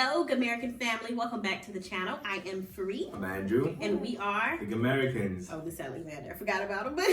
TheGhaMerican Family. Welcome back to the channel. I am Free. I'm Andrew. And we are TheGhaMericans. Oh, this is Alexander. I forgot about him. But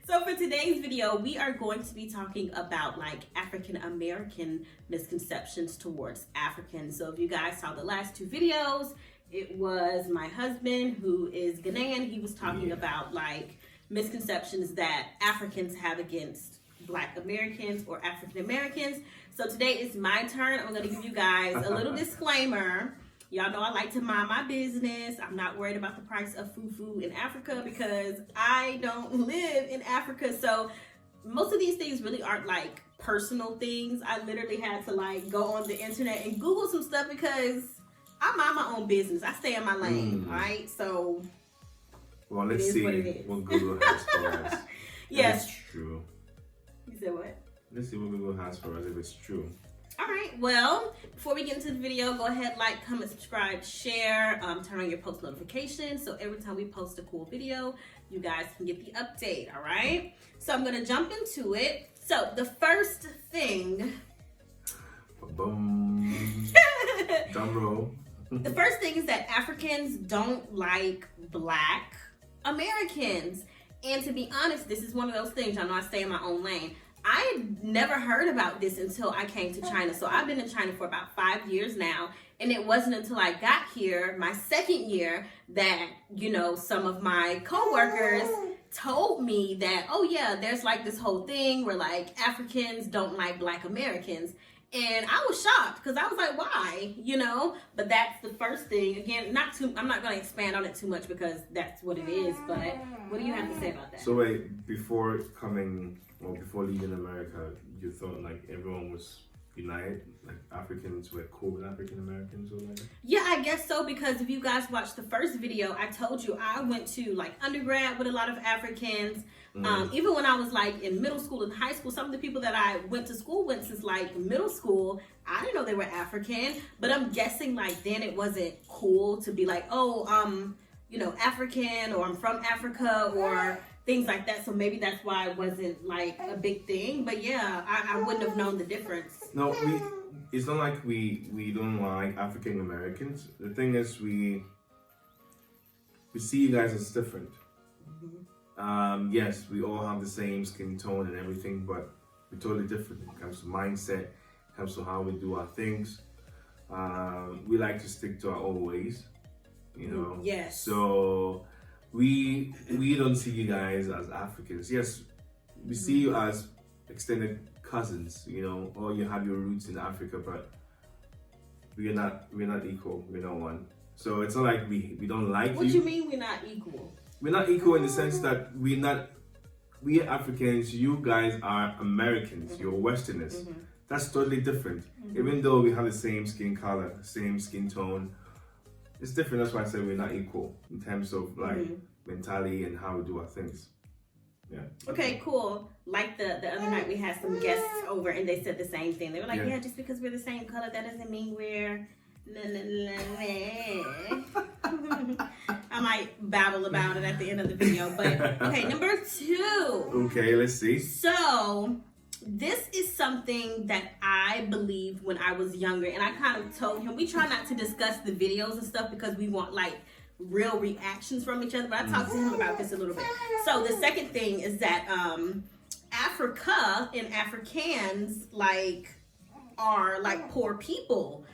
so for today's video, we are going to be talking about like African American misconceptions towards Africans. So if you guys saw the last two videos, it was my husband who is Ghanaian. He was talking about like misconceptions that Africans have against Black Americans or African Americans. So today is my turn. I'm going to give you guys a little disclaimer. Y'all know I like to mind my business. I'm not worried about the price of fufu in Africa because I don't live in Africa. So most of these things really aren't like personal things. I literally had to like go on the internet and Google some stuff because I mind my own business. I stay in my lane, all right? So well, let's see what Google has for us. Yes. It's true. You said what? Let's see what Google has for us if it's true. All right, well, before we get into the video, go ahead, like, comment, subscribe, share, turn on your post notifications so every time we post a cool video, you guys can get the update, all right? So I'm gonna jump into it. So the first thing, Boom. Drum roll. The first thing is that Africans don't like Black Americans. And to be honest, this is one of those things, y'all know I stay in my own lane. I never heard about this until I came to China. So I've been in China for about 5 years now. And it wasn't until I got here, my second year, that, you know, some of my coworkers told me that, oh yeah, there's like this whole thing where like Africans don't like Black Americans. And I was shocked because I was like, why? You know, but that's the first thing. Again, I'm not going to expand on it too much because that's what it is. But what do you have to say about that? So wait, before leaving America, you thought like everyone was united, like Africans were cool with African Americans or like that? Yeah, I guess so, because if you guys watched the first video, I told you I went to like undergrad with a lot of Africans. Even when I was like in middle school and high school, some of the people that I went to school with since like middle school, I didn't know they were African, but I'm guessing like then it wasn't cool to be like, oh, you know, African, or I'm from Africa, or things like that. So maybe that's why it wasn't like a big thing. But yeah, I wouldn't have known the difference. No, it's not like we don't like African Americans. The thing is we see you guys as different. Yes, we all have the same skin tone and everything, but we're totally different. It comes to mindset, it comes to how we do our things. We like to stick to our old ways, you know. Yes. So we don't see you guys as Africans. Yes, we see you as extended cousins, you know, or you have your roots in Africa, but we're not equal. We're not one. So it's not like we don't like you. What do you mean we're not equal? We're not equal in the sense that we Africans, you guys are Americans, you're Westerners. That's totally different. Even though we have the same skin color, same skin tone, it's different. That's why I said we're not equal in terms of like mentality and how we do our things. Yeah. Okay, cool. Like the other night we had some guests over and they said the same thing. They were like, yeah, just because we're the same color, that doesn't mean we're I might babble about it at the end of the video, but okay, number 2. Okay, let's see. So this is something that I believed when I was younger, and I kind of told him, we try not to discuss the videos and stuff because we want like real reactions from each other, but I talked to him about this a little bit. So the second thing is that Africa and Africans like are like poor people.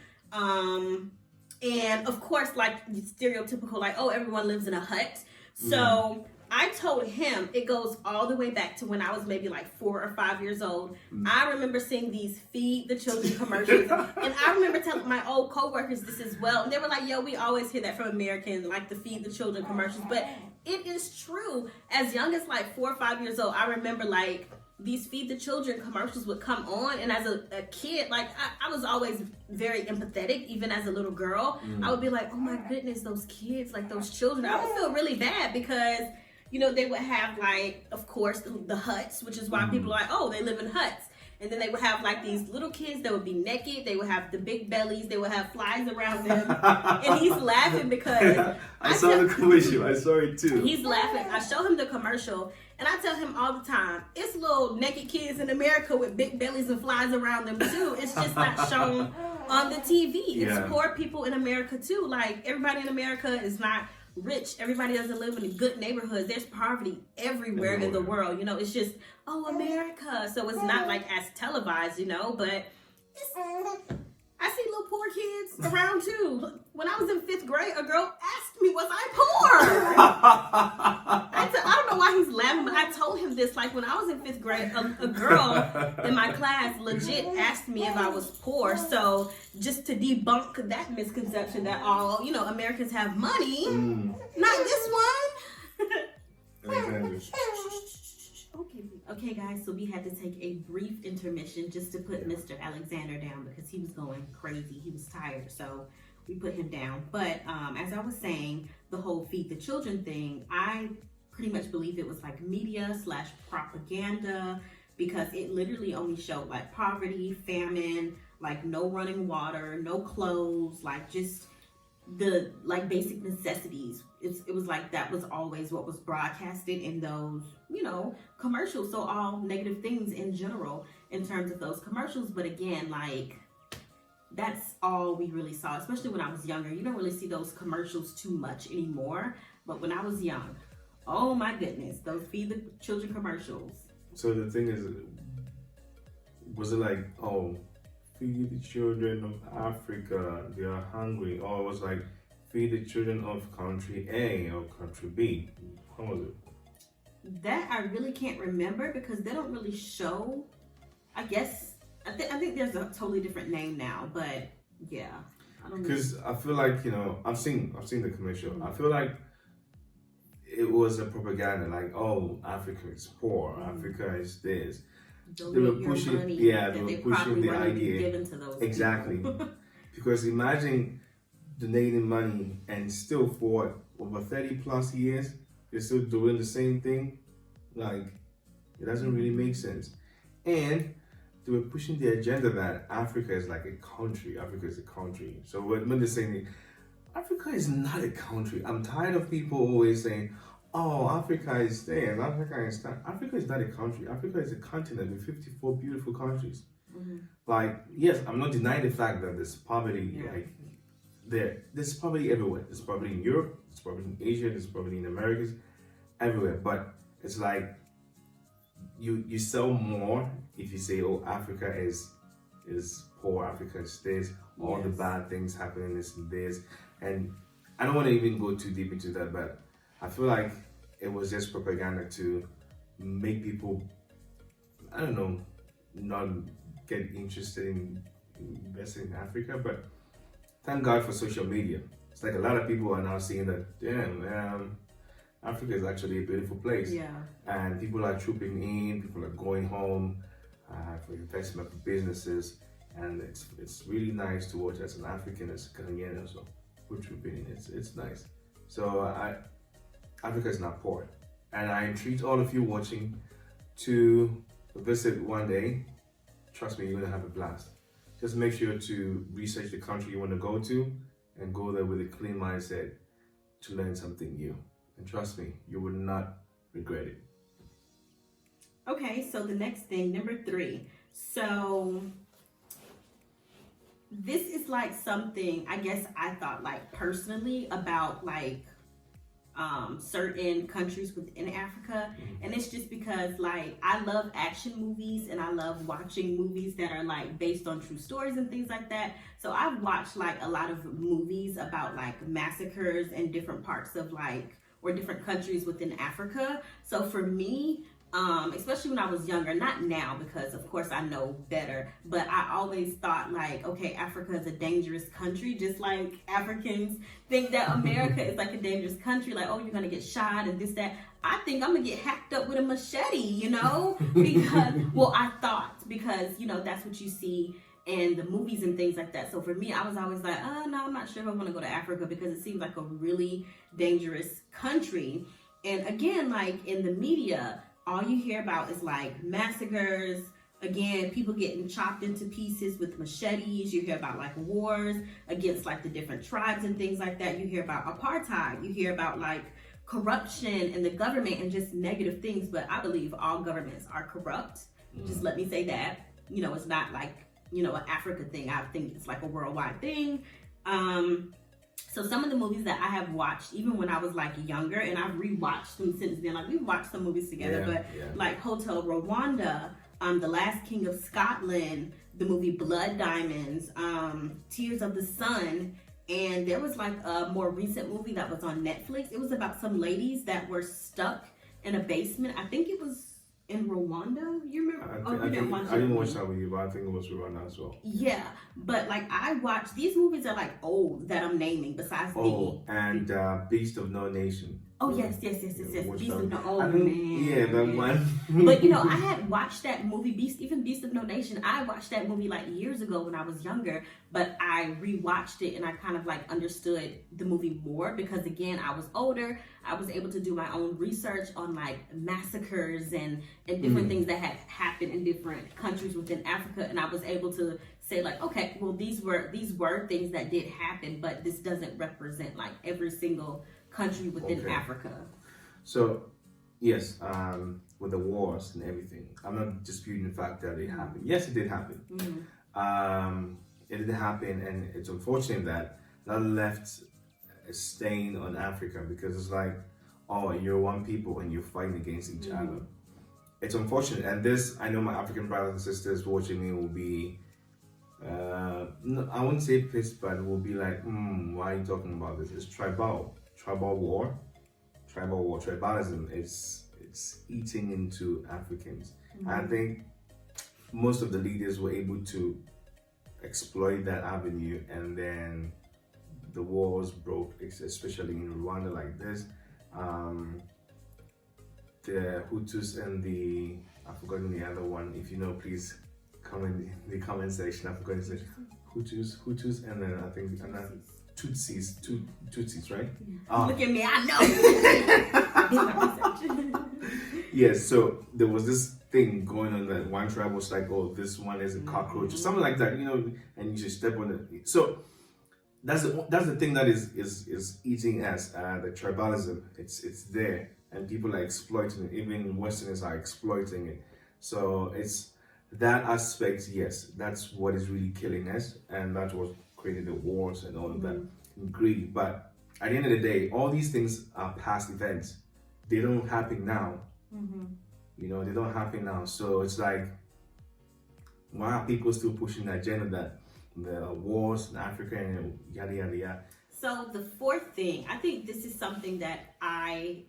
And of course, like stereotypical, like, oh, everyone lives in a hut. So I told him it goes all the way back to when I was maybe like 4 or 5 years old. I remember seeing these Feed the Children commercials. And I remember telling my old coworkers this as well. And they were like, yo, we always hear that from American, like the Feed the Children commercials. But it is true. As young as like 4 or 5 years old, I remember like these Feed the Children commercials would come on, and as a kid, like I was always very empathetic. Even as a little girl, I would be like, oh my goodness, those kids, like those children. I would feel really bad because, you know, they would have like, of course, the huts, which is why people are like, oh, they live in huts. And then they would have like these little kids that would be naked. They would have the big bellies. They would have flies around them. And he's laughing because I saw the commercial. I saw it too. He's laughing. I show him the commercial and I tell him all the time, it's little naked kids in America with big bellies and flies around them too. It's just not shown on the TV. Yeah. It's poor people in America too. Like, everybody in America is not rich. Everybody doesn't live in a good neighborhood. There's poverty everywhere in the world. You know, it's just, oh, America. So it's not like as televised, you know, but I see little poor kids around too. When I was in 5th grade, a girl asked me, was I poor? I don't know why he's laughing, but I told him this. Like, when I was in 5th grade, a girl in my class legit asked me if I was poor. So just to debunk that misconception that all, you know, Americans have money, not this one. Okay, guys, so we had to take a brief intermission just to put Mr. Alexander down because he was going crazy. He was tired, so we put him down. But as I was saying, the whole Feed the Children thing, I pretty much believe it was like media/propaganda, because it literally only showed like poverty, famine, like no running water, no clothes, like just the like basic necessities. It was like that was always what was broadcasted in those, you know, commercials. So all negative things in general in terms of those commercials. But again, like, that's all we really saw, especially when I was younger. You don't really see those commercials too much anymore. But when I was young, oh my goodness, those Feed the Children commercials. So the thing is, was it like, oh, feed the children of Africa, they are hungry? Or it was like, feed the children of country A or country B? How was it? That I really can't remember because they don't really show. I guess I think there's a totally different name now, but yeah, I don't know. Because I feel like, you know, I've seen the commercial. I feel like it was a propaganda, like, oh, Africa is poor, Africa is this. They were pushing, they were pushing the idea. Given to those exactly. Because imagine donating money and still for over 30 plus years, you're still doing the same thing. Like, it doesn't really make sense. And they were pushing the agenda that Africa is like a country. Africa is a country. So when they're saying Africa is not a country, I'm tired of people always saying, oh, Africa is there, Africa is that. Africa is not a country. Africa is a continent with 54 beautiful countries. Like, yes, I'm not denying the fact that there's poverty. Like, there's poverty everywhere. There's poverty in Europe, there's poverty in Asia, there's poverty in Americas, everywhere. But it's like you sell more if you say, oh, Africa is poor, Africa is this, all the bad things happening is this. And I don't want to even go too deep into that, but I feel like it was just propaganda to make people, I don't know, not get interested in investing in Africa. But thank God for social media. It's like a lot of people are now seeing that, damn, Africa is actually a beautiful place. Yeah. And people are trooping in, people are going home for investment, for businesses. And it's really nice to watch as an African, as a Ghanaian also. We're trooping in, it's nice. So Africa is not poor. And I entreat all of you watching to visit one day. Trust me, you're gonna have a blast. Just make sure to research the country you want to go to and go there with a clean mindset to learn something new. And trust me, you will not regret it. Okay, so the next thing, number 3. So this is like something, I guess I thought like personally about like certain countries within Africa. And it's just because like I love action movies and I love watching movies that are like based on true stories and things like that. So I've watched like a lot of movies about like massacres in different parts of like, or different countries within Africa. So for me, especially when I was younger, not now because of course I know better, but I always thought like, okay, Africa is a dangerous country, just like Africans think that America is like a dangerous country, like, oh, you're gonna get shot and this, that. I think I'm gonna get hacked up with a machete, you know, because, well, I thought, because, you know, that's what you see in the movies and things like that. So for me, I was always like, no, I'm not sure if I want to go to Africa because it seems like a really dangerous country. And again, like in the media, all you hear about is like massacres, again, people getting chopped into pieces with machetes. You hear about like wars against like the different tribes and things like that. You hear about apartheid. You hear about like corruption in the government and just negative things. But I believe all governments are corrupt. Just let me say that. You know, it's not like an Africa thing. I think it's like a worldwide thing. So some of the movies that I have watched, even when I was like younger, and I've rewatched them since then. Like we've watched some movies together, like Hotel Rwanda, The Last King of Scotland, the movie Blood Diamonds, Tears of the Sun, and there was like a more recent movie that was on Netflix. It was about some ladies that were stuck in a basement. I think it was in Rwanda. You remember? I didn't watch that with you, but I think it was Rwanda as well. Yeah, but like I watched these movies are like old that I'm naming besides and Beast of No Nation. Oh yes. Beast of No. Oh man. Yeah, that one. But I had watched that movie Beast of No Nation. I watched that movie like years ago when I was younger, but I rewatched it and I kind of like understood the movie more because again I was older. I was able to do my own research on like massacres and different things that had happened in different countries within Africa, and I was able to say like, okay, well these were things that did happen, but this doesn't represent like every single country within Africa. So, yes, with the wars and everything, I'm not disputing the fact that it happened. Yes, it did happen. It did happen, and it's unfortunate that that left a stain on Africa because it's like, oh, you're one people and you're fighting against each other. It's unfortunate, and this, I know my African brothers and sisters watching me will be, no, I wouldn't say pissed, but will be like, why are you talking about this? It's tribal war, tribalism. It's eating into Africans. I think most of the leaders were able to exploit that avenue, and then the wars broke, especially in Rwanda like this. The Hutus and I've forgotten the other one. If you know, please comment in the comment section. I've forgotten the Hutus, and then I think Tutsis, right? Look at me, I know. Yes, so there was this thing going on that one tribe was like, oh, this one is a cockroach or something like that, and you should step on it. So that's the thing that is eating us, the tribalism. It's there, and people are exploiting it. Even Westerners are exploiting it. So it's that aspect. Yes, that's what is really killing us, and that's what created the wars and all of that greed. But at the end of the day, all these things are past events. They don't happen now. They don't happen now. So it's like, why are people still pushing the agenda that the wars in Africa and yada yada yada? So the fourth thing, I think this is something that I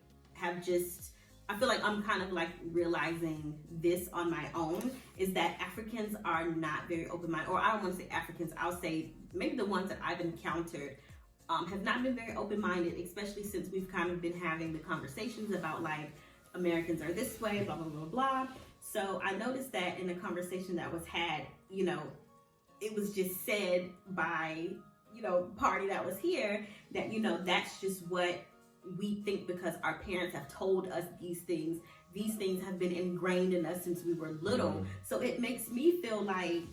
feel like I'm kind of like realizing this on my own, is that Africans are not very open-minded, or I don't want to say Africans, I'll say maybe the ones that I've encountered have not been very open-minded, especially since we've kind of been having the conversations about like Americans are this way, blah, blah, blah, blah. So I noticed that in the conversation that was had, it was just said by, party that was here that, that's just what we think because our parents have told us these things. These things have been ingrained in us since we were little. So it makes me feel like,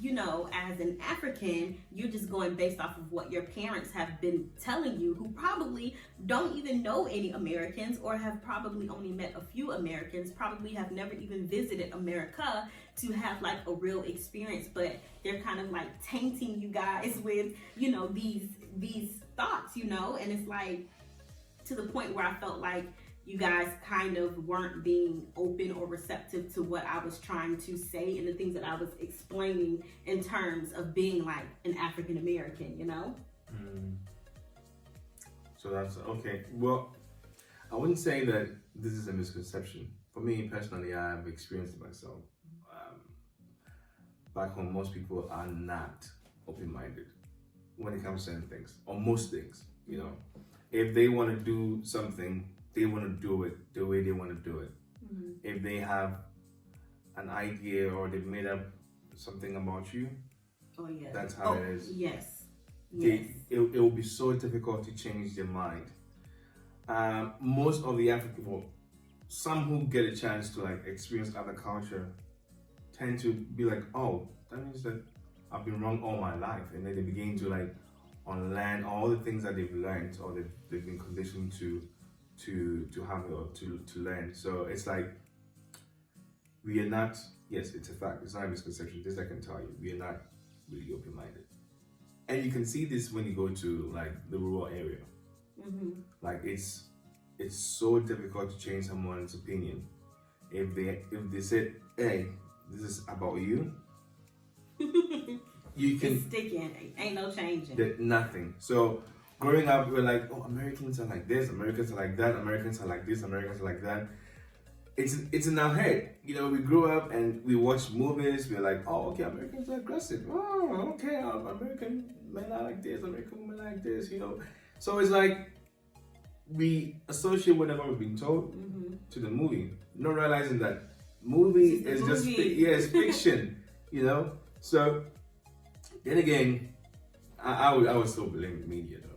as an African, you're just going based off of what your parents have been telling you, who probably don't even know any Americans or have probably only met a few Americans, probably have never even visited America to have like a real experience, but they're kind of like tainting you guys with, these thoughts, and it's like to the point where I felt like you guys kind of weren't being open or receptive to what I was trying to say and the things that I was explaining in terms of being like an African American, So that's okay. Well, I wouldn't say that this is a misconception. For me personally, I've experienced it myself. Back home, most people are not open-minded when it comes to certain things, or most things, If they want to do something, they want to do it the way they want to do it. If they have an idea or they've made up something about you, that's how it is. Yes. It will be so difficult to change their mind. Most of the African people, some who get a chance to like experience other culture, tend to be like, oh, that means that I've been wrong all my life, and then they begin to like unlearn all the things that they've learned or they've been conditioned to have or to learn. So it's like, we are not, yes, it's a fact, it's not a misconception, this I can tell you, we are not really open-minded. And you can see this when you go to like the rural area. Like it's so difficult to change someone's opinion. If they said, "Hey, this is about you," you can it's sticking. Ain't no changing. Nothing. So growing up, we're like, "Oh, Americans are like this. Americans are like that. Americans are like this. Americans are like that." It's in our head. You know, we grew up and we watch movies. We're like, "Oh, okay, Americans are aggressive. Oh, okay, American men are like this. American women are like this." You know, so it's like we associate whatever we've been told to the movie, not realizing that movie is just it's fiction. You know, so then again, I would still blame the media though.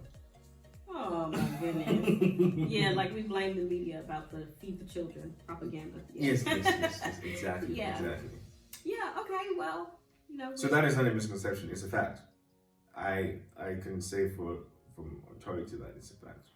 Oh my goodness. Yeah, like we blame the media about the feed the children propaganda. Yes, exactly. Yeah. Exactly. Yeah, okay, well, you know. So that is not a misconception, it's a fact. I can say from authority that it's a fact.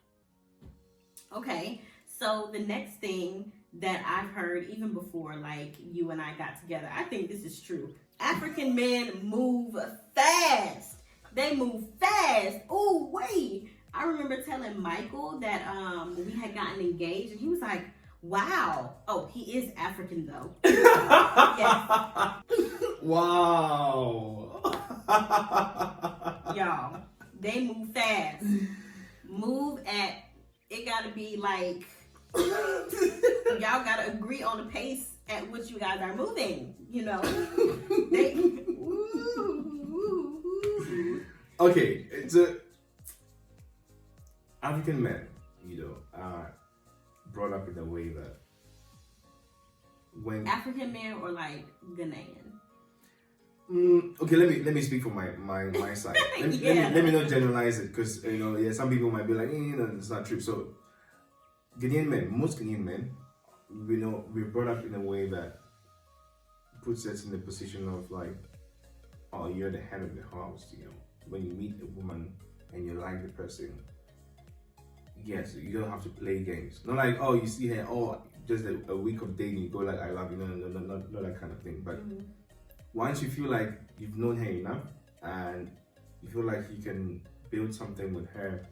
Okay, so the next thing that I've heard even before like you and I got together, I think this is true. African men move fast. They move fast. Oh, wait. I remember telling Michael that we had gotten engaged, and he was like, "Wow." Oh, he is African though. Yes. Wow. Y'all, they move fast. It gotta be like, y'all gotta agree on the pace at which you guys are moving, you know. Okay, it's African men, you know, are brought up in a way that when African men or like Ghanaian. Okay, let me speak from my side. Let me not generalize it, because you know, some people might be like, it's not true. So Ghanaian men, most Ghanaian men, you know, we're brought up in a way that puts us in the position of like, oh, you're the head of the house. You know, when you meet a woman and you like the person, yes, you don't have to play games. Not like, oh, you see her, oh, just a week of dating, you go like, "I love you." No, not that kind of thing. But once you feel like you've known her enough and you feel like you can build something with her,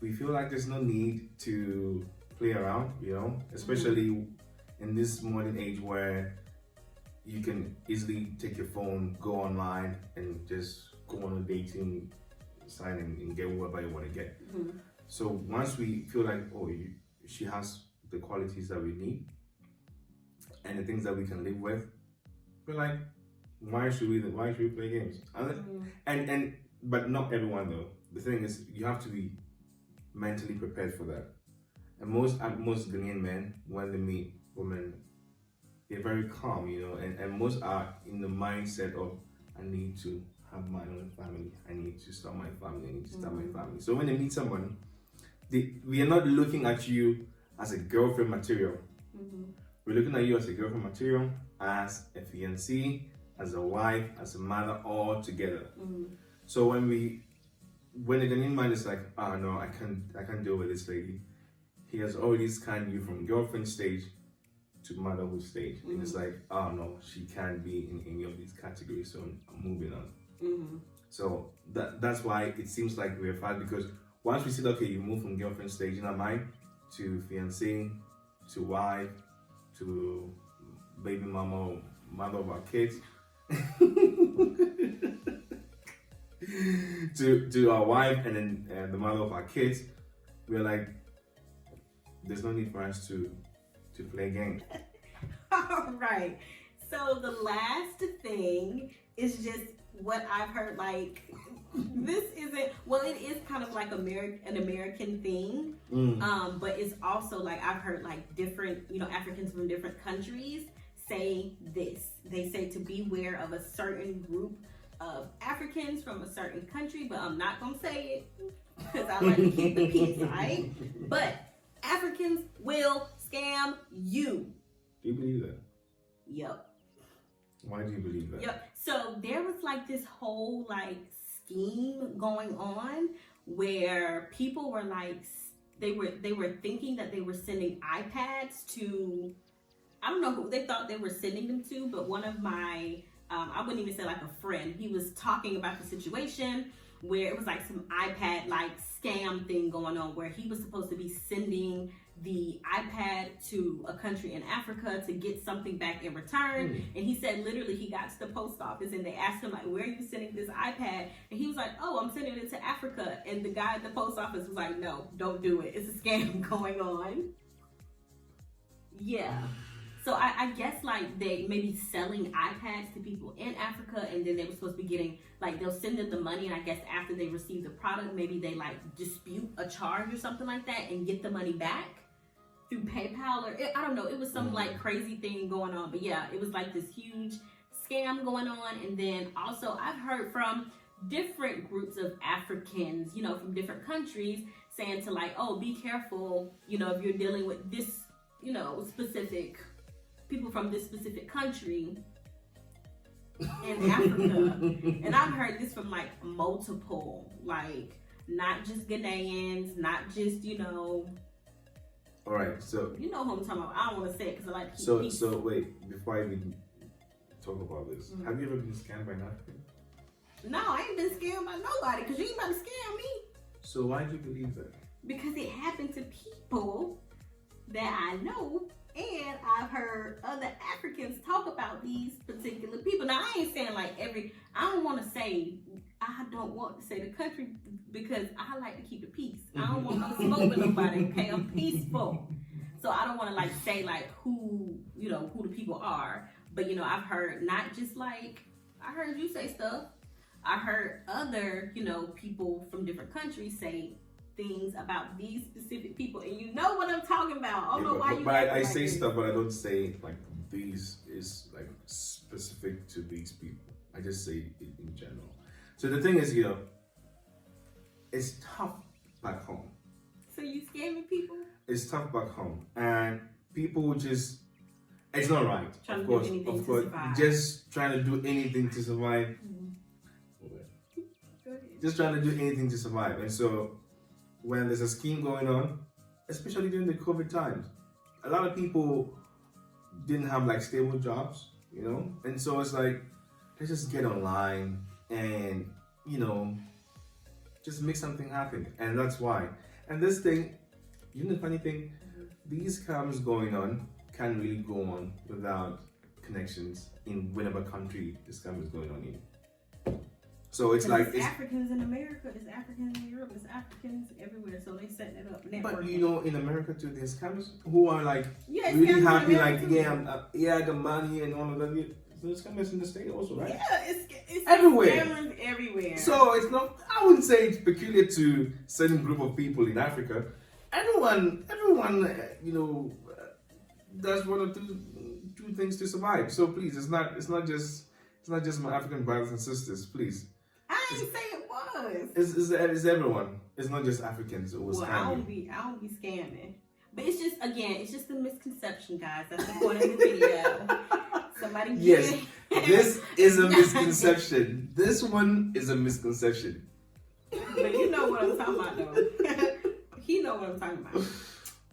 we feel like there's no need to play around, you know, especially in this modern age where you can easily take your phone, go online, and just go on a dating site and get whatever you want to get. So once we feel like, oh, she has the qualities that we need and the things that we can live with, we're like, why should we play games? And but not everyone though. The thing is, you have to be mentally prepared for that. And most Ghanaian men, when they meet women, they're very calm, you know, and most are in the mindset of, I need to have my own family. I need to start my family. I need to start my family. So when they meet someone, we are not looking at you as a girlfriend material. We're looking at you as a girlfriend material, as a fiancée, as a wife, as a mother, all together. So when the Ghanaian man is like, oh no, I can't deal with this lady, he has already scanned you from girlfriend stage to motherhood stage. And it's like, oh no, she can't be in any of these categories, so I'm moving on. So that's why it seems like we're fast, because once we see, okay, you move from girlfriend stage in our mind to fiancée, to wife, to baby mama or mother of our kids, to our wife, and then the mother of our kids, we're like, there's no need for us to play games. All right. So the last thing is just what I've heard, like, this isn't, well, it is kind of like an American thing, but it's also like, I've heard like different, you know, Africans from different countries say this. They say to beware of a certain group of Africans from a certain country, but I'm not gonna say it because I like to keep the peace, right? But Africans will scam you. Do you believe that? Yep. Why do you believe that? Yep. So there was like this whole like scheme going on where people were like, they were thinking that they were sending iPads to, I don't know who they thought they were sending them to, but one of my I wouldn't even say like a friend. He was talking about the situation where it was like some iPad like scam thing going on, where he was supposed to be sending the iPad to a country in Africa to get something back in return. And he said literally he got to the post office and they asked him like, where are you sending this iPad? And he was like, oh, I'm sending it to Africa. And the guy at the post office was like, no, don't do it. It's a scam going on. Yeah. So I guess like they maybe selling iPads to people in Africa, and then they were supposed to be getting, like, they'll send them the money, and I guess after they receive the product, maybe they like dispute a charge or something like that and get the money back through PayPal, or I don't know. It was some like crazy thing going on, but yeah, it was like this huge scam going on. And then also I've heard from different groups of Africans, you know, from different countries, saying to like, oh, be careful, you know, if you're dealing with this, you know, specific people from this specific country in Africa. And I've heard this from like multiple, like not just Ghanaians, not just, you know. All right, so you know who I'm talking about. I don't want to say it because I like to keep peace. So wait, before I even talk about this, have you ever been scammed by an African? No, I ain't been scammed by nobody, because you ain't about to scam me. So why do you believe that? Because it happened to people that I know, and I've heard other Africans talk about these particular people. Now, I ain't saying like I don't want to say the country, because I like to keep the peace. I don't want no smoke with nobody, okay? I'm peaceful. So I don't want to like say like who the people are. But, you know, I've heard not just like, I heard you say stuff. I heard other, you know, people from different countries say things about these specific people, and you know what I'm talking about. I don't know why you. But I say stuff, but I don't say like these is like specific to these people. I just say it in general. So the thing is, you know, it's tough back home. So you scamming people? It's tough back home, and people just. It's not right. Of course, just trying to do anything to survive. Just trying to do anything to survive. And so when there's a scheme going on, especially during the COVID times, a lot of people didn't have like stable jobs, you know? And so it's like, let's just get online and, you know, just make something happen. And that's why. And this thing, you know the funny thing, these scams going on can't really go on without connections in whatever country this scam is going on in. So it's like it's Africans in America, it's Africans in Europe, it's Africans everywhere. So they setting it up. Networking. But you know, in America too, there's scammers who are like really happy, like I got money and all of that. There's scammers in the state also, right? Yeah, it's everywhere. Scammers everywhere. So it's not. I wouldn't say it's peculiar to certain group of people in Africa. Everyone, you know, does one or two things to survive. So please, it's not just my African brothers and sisters. Please. I didn't say it was. It's everyone. It's not just Africans who was scamming. I don't be scamming. But it's just a misconception, guys. That's the point of the video. Somebody Yes, this is a misconception. This one is a misconception. But you know what I'm talking about, though. He know what I'm talking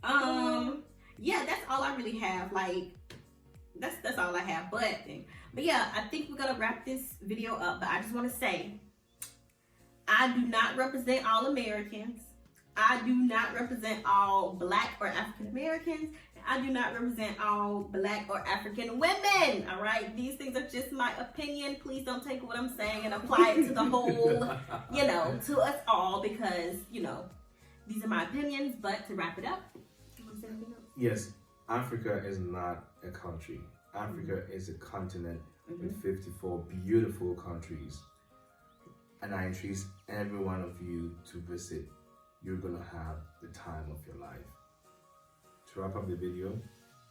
about. Yeah, that's all I really have. Like, that's all I have. But yeah, I think we're gonna wrap this video up. But I just want to say, I do not represent all Americans. I do not represent all Black or African Americans. I do not represent all Black or African women. All right, these things are just my opinion. Please don't take what I'm saying and apply it to the whole, you know, to us all, because, you know, these are my opinions. But to wrap it up, you want to say anything else? Yes, Africa is not a country. Africa is a continent with 54 beautiful countries. And I entreat every one of you to visit. You're going to have the time of your life. To wrap up the video,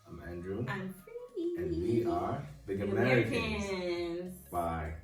I'm Andrew. I'm Free. And we are TheGhaMericans. Bye.